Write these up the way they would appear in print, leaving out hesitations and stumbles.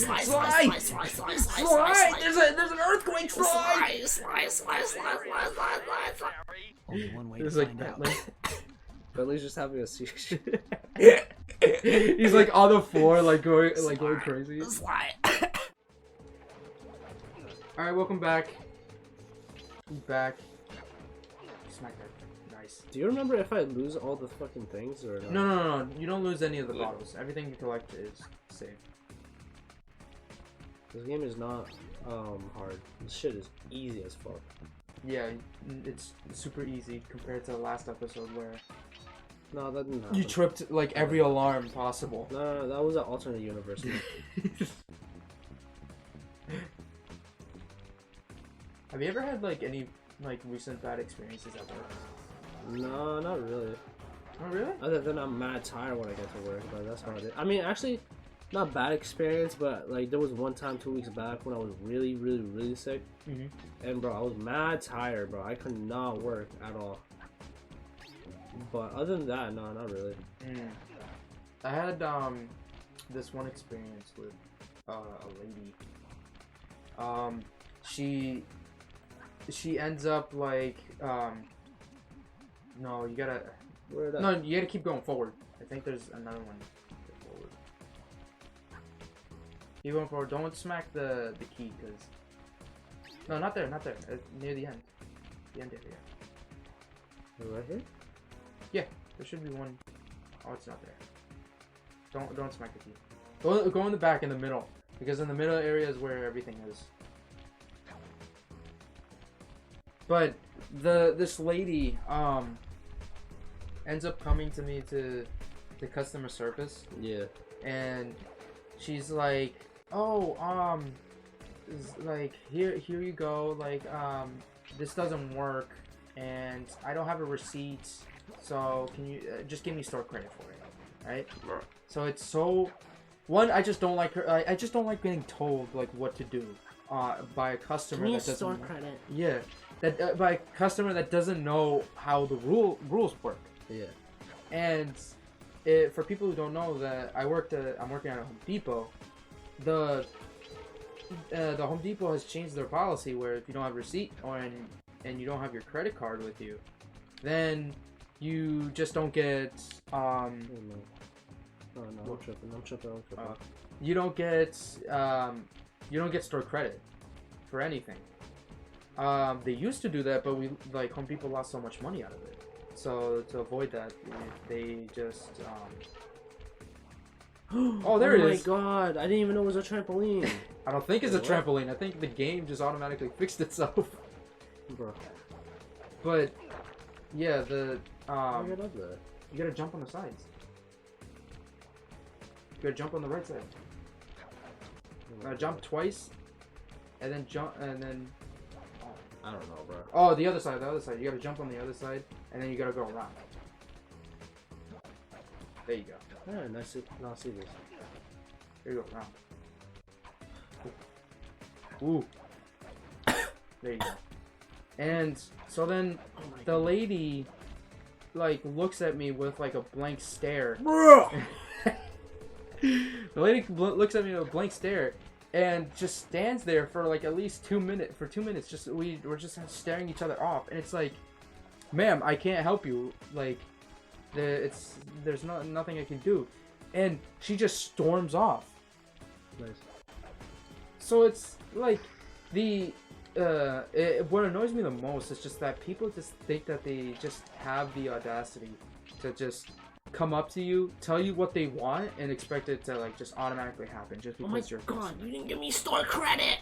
There's an earthquake. Slide. Only one way It's to like find out. Bentley. Bentley's just having a seizure. He's like on the floor, like going crazy. All right, welcome back. Back. Smack that. Nice. Do you remember if I lose all the fucking things or not? No. You don't lose any of the bottles. Everything you collect is safe. This game is not hard. This shit is easy as fuck. Yeah, it's super easy compared to the last episode where No, that didn't happen. you tripped like every alarm possible. No, that was an alternate universe. Have you ever had like any like recent bad experiences at work? No, not really. Oh really? Other than I'm mad tired when I get to work, but that's about it. I mean, actually, not bad experience, but like there was one time 2 weeks back when I was really sick, and bro, I was mad tired, bro. I could not work at all. But other than that, no, not really. I had this one experience with a lady. She ends up like no, you gotta you gotta keep going forward. I think there's another one. Forward. Keep going forward. Don't smack the key, cause no, not there. Near the end. The end area. Right here? Yeah, there should be one. Oh, it's not there. Don't smack the key. Go in the back, in the middle, because in the middle area is where everything is. But this lady ends up coming to me to the customer service. Yeah. And she's like, "Oh, like here you go. Like this doesn't work, and I don't have a receipt. So can you just give me store credit for it, right?" So it's so. One, I just don't like her. I just don't like being told like what to do by a customer that doesn't. Store credit. Yeah, that by a customer that doesn't know how the rules work. Yeah. And for people who don't know, that I'm working at a Home Depot. The Home Depot has changed their policy where if you don't have a receipt and you don't have your credit card with you, then you just don't get Oh, no, I'm tripping. you don't get store credit for anything. They used to do that, but Home Depot lost so much money out of it. So to avoid that, they just oh, there it is. Oh my god, I didn't even know it was a trampoline. I don't think it's a trampoline. I think the game just automatically fixed itself. Bro. But yeah, the How do I get up there? you gotta jump on the sides. You gotta jump on the right side. Jump twice, and then jump, and then. I don't know, bro. Oh, the other side. You gotta jump on the other side, and then you gotta go around. There you go. Yeah, nice to not see this. There you go, around. Ooh. There you go. And so then the lady like looks at me with like a blank stare. The lady looks at me with a blank stare and just stands there for like at least 2 minutes. For 2 minutes, we're just staring each other off, and it's like, "Ma'am, I can't help you. Like, there's nothing I can do," and she just storms off. Nice. So it's like what annoys me the most is just that people just think that they just have the audacity to just come up to you, tell you what they want, and expect it to like just automatically happen just because you're. Oh my god, you didn't give me store credit!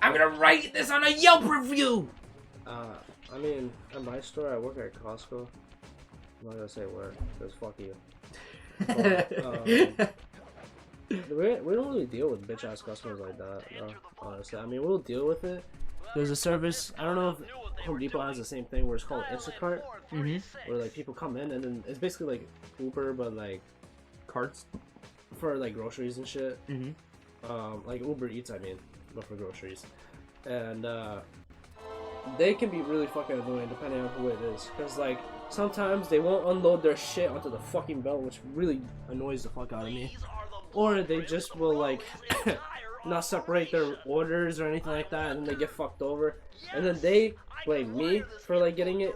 I'm gonna write this on a Yelp review! I mean, at my store, I work at Costco. I'm not gonna say where, because fuck you. But, we don't really deal with bitch ass customers like that, no, honestly. I mean, we'll deal with it. There's a service, I don't know if Home Depot has the same thing where it's called Instacart, where like people come in and then it's basically like Uber, but like Carts for like groceries and shit. Like Uber Eats, I mean, but for groceries. And they can be really fucking annoying depending on who it is, because like sometimes they won't unload their shit onto the fucking belt, which really annoys the fuck out of me. or they just will like not separate their orders or anything like that, and then they get fucked over, and then they blame me for like getting it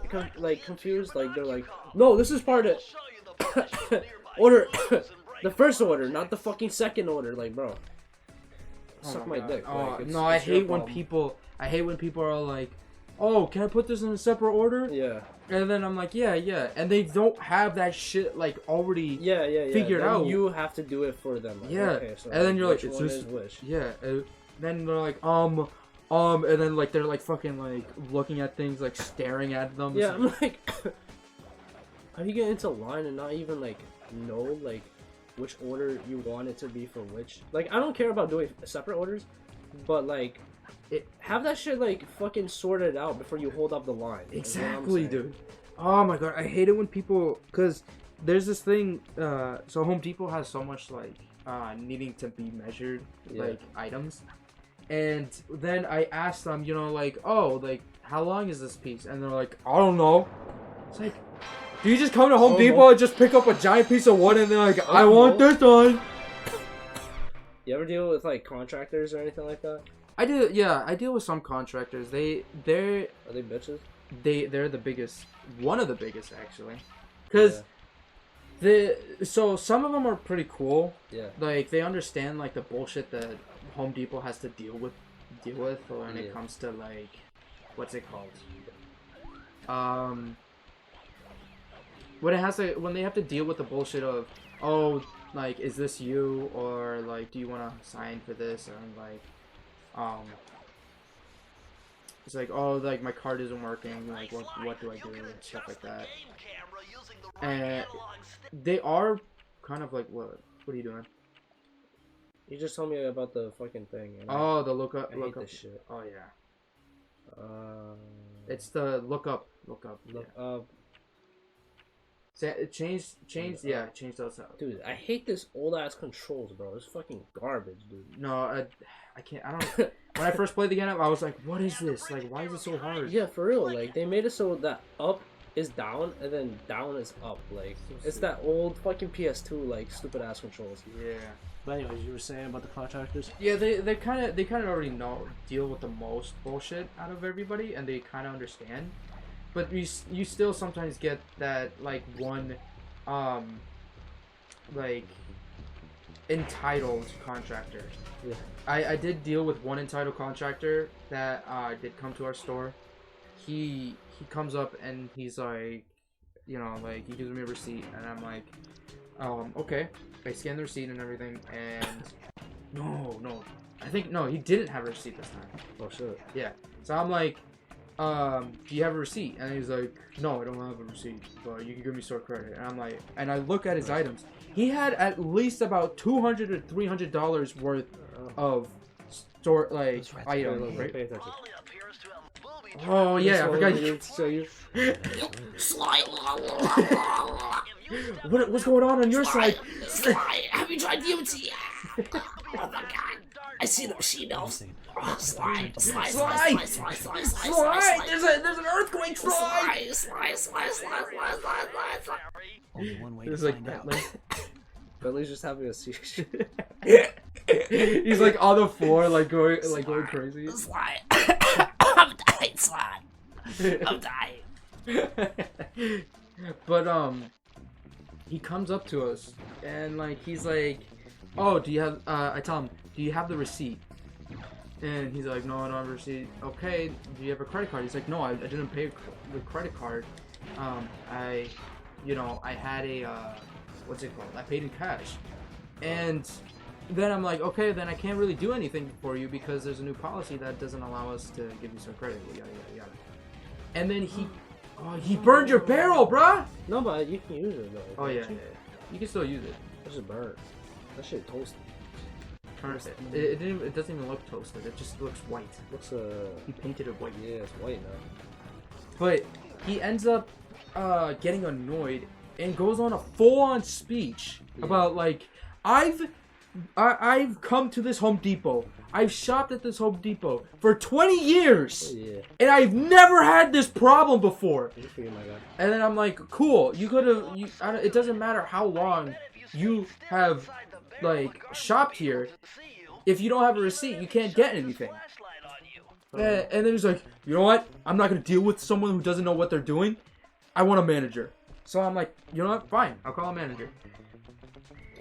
confused. Like they're like, no, this is part of order, the first order, not the fucking second order. Like, bro, suck my dick. Oh Like, no, I hate when people are like, oh, can I put this in a separate order? Yeah. And then I'm like, yeah, and they don't have that shit like already figured then out. You have to do it for them. Like, yeah, okay, so and then you're like, which it's one just is which? Yeah, then they're like, and then like they're like fucking like looking at things, like staring at them. Yeah, I'm like, how you get into line and not even like know like which order you want it to be for which? Like, I don't care about doing separate orders, but like, have that shit like fucking sorted out before you hold up the line. Exactly, dude. Oh my god, I hate it when people, cause there's this thing. So Home Depot has so much like needing to be measured like items, and then I asked them, you know, like, oh, like how long is this piece? And they're like, I don't know. It's like, do you just come to Home Depot and just pick up a giant piece of wood and they're like, I want this done? You ever deal with like contractors or anything like that? I do, yeah. I deal with some contractors. They're Are they bitches? They're the biggest, one of the biggest actually, because so some of them are pretty cool. Yeah. Like they understand like the bullshit that Home Depot has to deal with when it comes to like, what's it called? When they have to deal with the bullshit of, oh, like, is this you, or like, do you want to sign for this, or like, it's like, oh, like my card isn't working, like what do I do, and stuff like that. And they are kind of like, what are you doing? You just told me about the fucking thing. Oh, the look up. This shit. Oh yeah. It's the look up. Look up. Change those out. Dude, I hate this old ass controls, bro. It's fucking garbage, dude. No, I can't. I don't. When I first played the game, I was like, "What is this? Like, why is it so hard?" Yeah, for real. Like, they made it so that up is down and then down is up. Like, it's that old fucking PS2 like stupid ass controls. Yeah. But anyways, you were saying about the contractors? Yeah, they kind of already deal with the most bullshit out of everybody, and they kind of understand. But you still sometimes get that like one, like entitled contractor. Yeah. I did deal with one entitled contractor that did come to our store. He comes up and he's like, you know, like he gives me a receipt and I'm like, okay. I scanned the receipt and everything, and no, I think he didn't have a receipt this time. Oh shit. Yeah. So I'm like, do you have a receipt? And he's like, no, I don't have a receipt, but you can give me store credit. And I'm like, and I look at his items. He had at least about $200 or $300 worth of store items. Right? Pay attention. Oh yeah, I forgot you. So you. What's going on your side? Sly, have you tried Unity? Oh my god. I see the machine elves. Oh, Sly. There's an earthquake, Sly. Only one way There's to like find out. Bentley's just having a seizure. He's like on the floor, like going crazy. Sly. I'm dying, Sly. I'm dying. But he comes up to us and like he's like, oh, do you have? I tell him, do you have the receipt? And he's like, no, I don't have a receipt. Okay, do you have a credit card? He's like, no, I didn't pay with credit card. I had a what's it called? I paid in cash. And then I'm like, okay, then I can't really do anything for you because there's a new policy that doesn't allow us to give you some credit. Yada yada yada. And then he burned your barrel, bruh! No, but you can use it though. Oh yeah. You can still use it. That shit burnt. That shit toasted. It doesn't even look toasted. It just looks white. Looks He painted it white. yeah, it's white now. But he ends up getting annoyed and goes on a full-on speech about like, I've come to this Home Depot. I've shopped at this Home Depot for 20 years. Yeah. And I've never had this problem before. Good for you, my guy. And then I'm like, cool. You could have. It doesn't matter how long you have like shopped here. If you don't have a receipt, you can't get anything. And then he's like, you know what? I'm not gonna deal with someone who doesn't know what they're doing. I want a manager. So I'm like, you know what? Fine, I'll call a manager.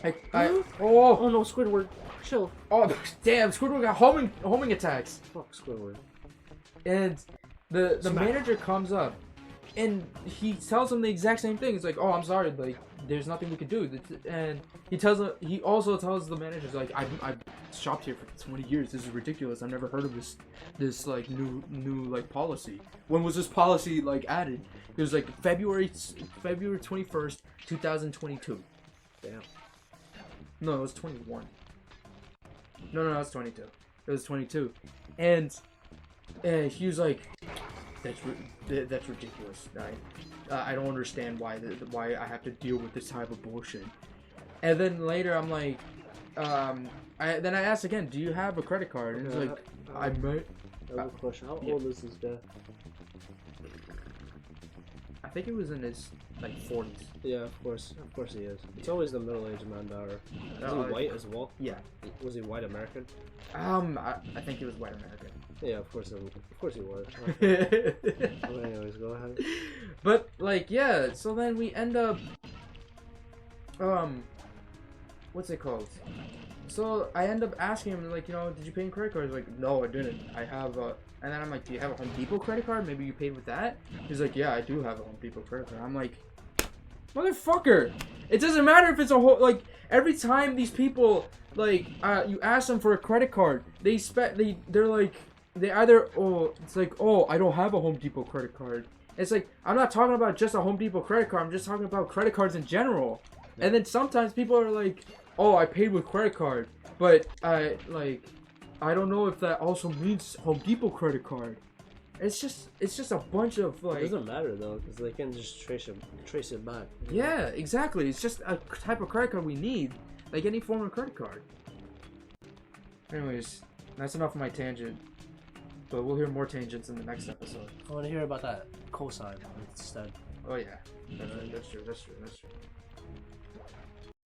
Oh no, Squidward, chill. Oh damn, Squidward got homing attacks. Fuck Squidward. And the manager comes up, and he tells him the exact same thing. It's like, oh, I'm sorry, like there's nothing we can do. And he also tells the manager, like, I've shopped here for 20 years. This is ridiculous. I've never heard of this like new like policy. When was this policy like added? It was like February 21st, 2022. Damn. No, it was 21. No, it's 22. It was 22. And he was like, that's ridiculous. I don't understand why I have to deal with this type of bullshit. And then later I'm like, I asked again, do you have a credit card? And he's like, I might. I have a question. How old is this guy? I think it was in his like 40s. Yeah, of course he is. It's always the middle-aged man daughter. Is he white as well? Yeah. Was he white American? I think he was white American. Yeah, of course he was. Okay. Well, anyways, go ahead. But like, yeah. So then we end up, what's it called? So I end up asking him, like, you know, did you pay in credit card? He's like, no, I didn't. I have a. And then I'm like, do you have a Home Depot credit card? Maybe you paid with that? He's like, yeah, I do have a Home Depot credit card. I'm like, motherfucker! It doesn't matter if it's a whole, like, every time these people, like, you ask them for a credit card, they're like, they either, it's like, I don't have a Home Depot credit card. It's like, I'm not talking about just a Home Depot credit card, I'm just talking about credit cards in general. And then sometimes people are like, I paid with credit card, but I don't know if that also means Home Depot credit card. It's just a bunch of like. It doesn't matter though, because they can just trace it back. Yeah, exactly. It's just a type of credit card we need, like any form of credit card. Anyways, that's enough of my tangent. But we'll hear more tangents in the next episode. I want to hear about that cosign instead. Oh yeah, that's true.